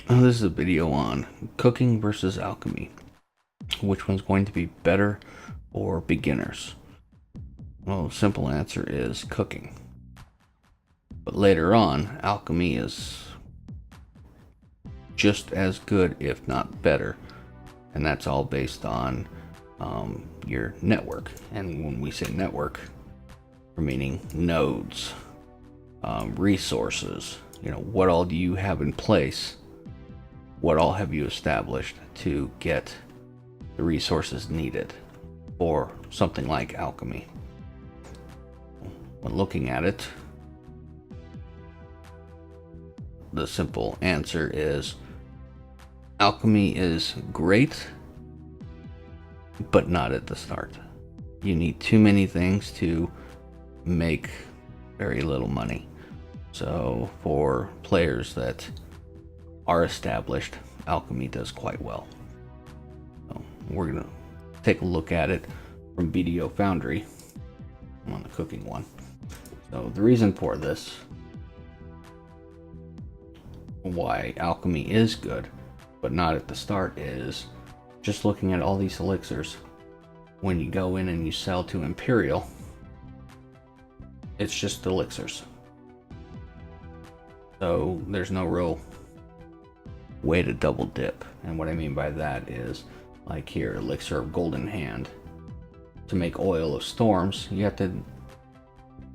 This is a video on cooking versus alchemy. Which one's going to be better for beginners? Well, the simple answer is cooking. But later on, alchemy is just as good, if not better. And that's all based on your network. And when we say network, we're meaning nodes, resources. What all do you have in place? What all have you established to get the resources needed for something like alchemy? When looking at it, the simple answer is alchemy is great, but not at the start. You need too many things to make very little money. So for players that are established, alchemy does quite well. So we're going to take a look at it from BDO Foundry. I'm on the cooking one. So the reason for this, why alchemy is good but not at the start, is just looking at all these elixirs. When you go in and you sell to Imperial, it's just elixirs. So there's no real way to double dip. And what I mean by that is, like here, elixir of golden hand. To make oil of storms, you have to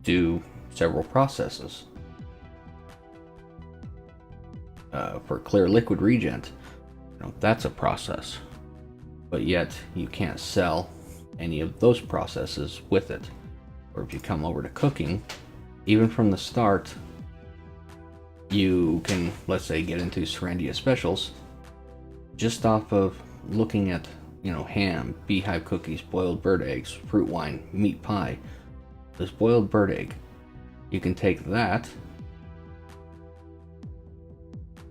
do several processes. For clear liquid regent, that's a process, but yet you can't sell any of those processes with it. Or if you come over to cooking, even from the start, you can, let's say, get into Serendia specials just off of looking at ham, beehive cookies, boiled bird eggs, fruit wine, meat pie. This boiled bird egg, you can take that,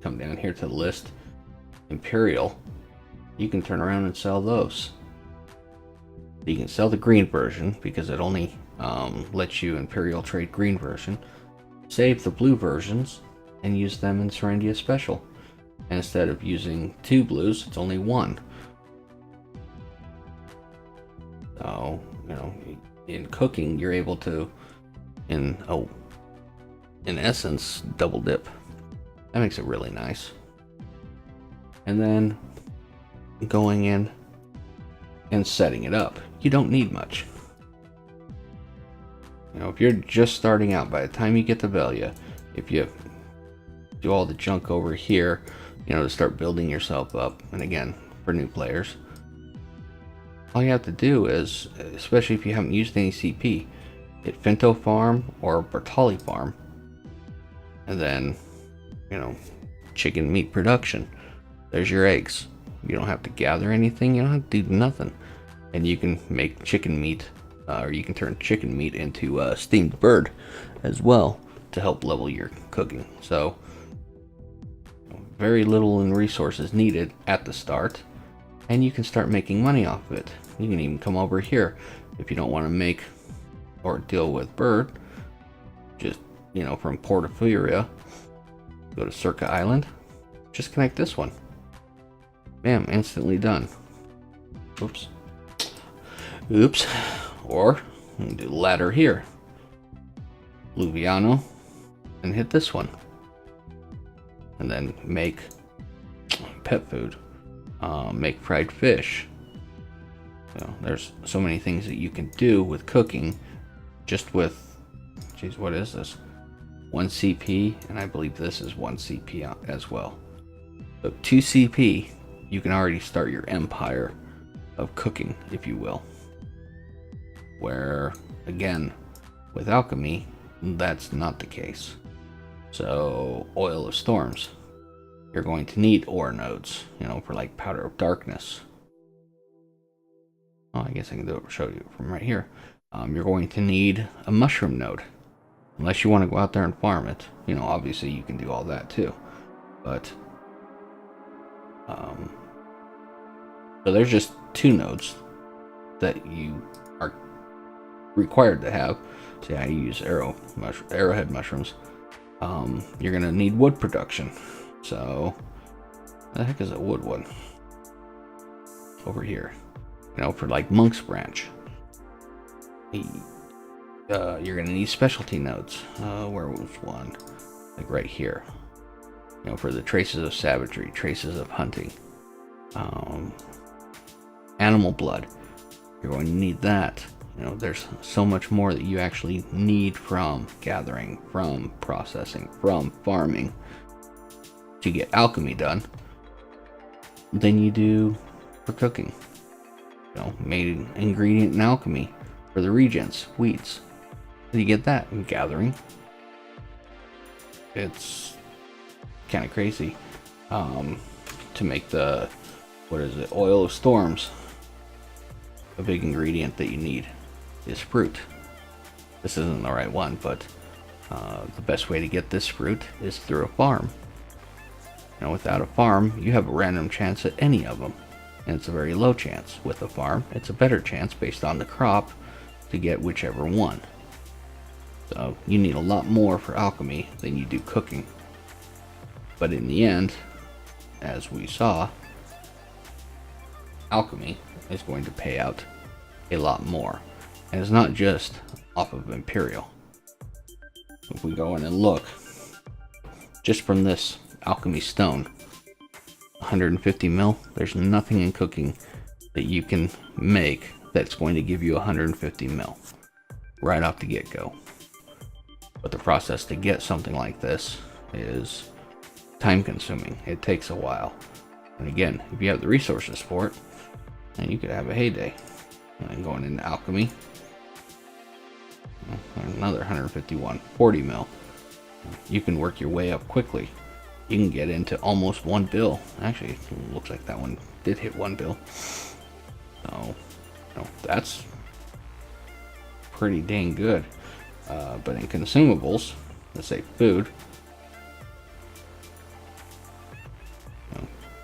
come down here to the list, Imperial, you can turn around and sell those. You can sell the green version because it only lets you Imperial trade green version. Save the blue versions and use them in Serendia special. And instead of using 2 blues, it's only 1. So, in cooking, you're able to, in essence, double dip. That makes it really nice. And then going in and setting it up, you don't need much. If you're just starting out, by the time you get to Velia, if you do all the junk over here, to start building yourself up, and again, for new players, all you have to do is, especially if you haven't used any CP, hit Finto farm or Bartali farm, and then, chicken meat production. There's your eggs. You don't have to gather anything. You don't have to do nothing. And you can make chicken meat, or you can turn chicken meat into steamed bird as well to help level your cooking. So very little in resources needed at the start, and you can start making money off of it. You can even come over here if you don't want to make or deal with bird. Just from Portafuria, go to Circa Island. Just connect this one. Bam, instantly done. Oops. Or you can do the ladder here. Luviano, and hit this one. And then make pet food. Make fried fish. There's so many things that you can do with cooking just with, geez, what is this? 1 CP, and I believe this is 1 CP as well. So 2 CP, you can already start your empire of cooking, if you will. Where, again, with alchemy, that's not the case. So, oil of storms, you're going to need ore nodes, for like powder of darkness. Oh, I guess I can show you from right here. You're going to need a mushroom node. Unless you want to go out there and farm it. Obviously you can do all that too. But, so there's just 2 nodes that you are required to have. So yeah, I use arrowhead mushrooms. You're going to need wood production. So The heck is a wood one? Over here. You know, for like Monk's Branch. You're gonna need specialty notes. Where was one? Like right here. You know, for the traces of savagery, traces of hunting. Animal blood. You're going to need that. You know, there's so much more that you actually need from gathering, from processing, from farming to get alchemy done than you do for cooking. You know, made ingredient in alchemy for the regents, weeds. You get that in gathering. It's kind of crazy. To make the, what is it, oil of storms, a big ingredient that you need is fruit. This isn't the right one, but the best way to get this fruit is through a farm. You know, without a farm, you have a random chance at any of them, and it's a very low chance. With a farm, it's a better chance based on the crop to get whichever one. So you need a lot more for alchemy than you do cooking. But in the end, as we saw, alchemy is going to pay out a lot more. And it's not just off of Imperial. If we go in and look, just from this alchemy stone, 150 mil, there's nothing in cooking that you can make that's going to give you 150 mil right off the get-go. But the process to get something like this is time consuming. It takes a while. And again, if you have the resources for it, then you could have a heyday. And going into alchemy, another 151, 40 mil. You can work your way up quickly. You can get into almost 1 bill. Actually, it looks like that one did hit 1 bill. So, you know, that's pretty dang good. But in consumables, let's say food,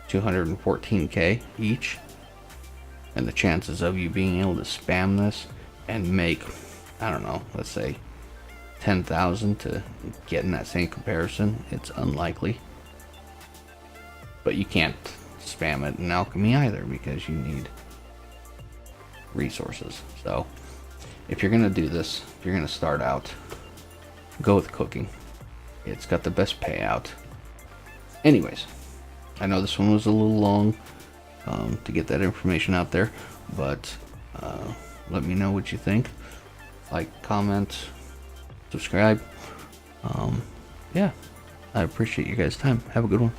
214k each, and the chances of you being able to spam this and make, I don't know, let's say 10,000 to get in that same comparison, it's unlikely. But you can't spam it in alchemy either because you need resources. So if you're gonna do this, if you're gonna start out, go with cooking. It's got the best payout. Anyways, I know this one was a little long to get that information out there, but let me know what you think. Like, comment, subscribe. Yeah, I appreciate you guys' time. Have a good one.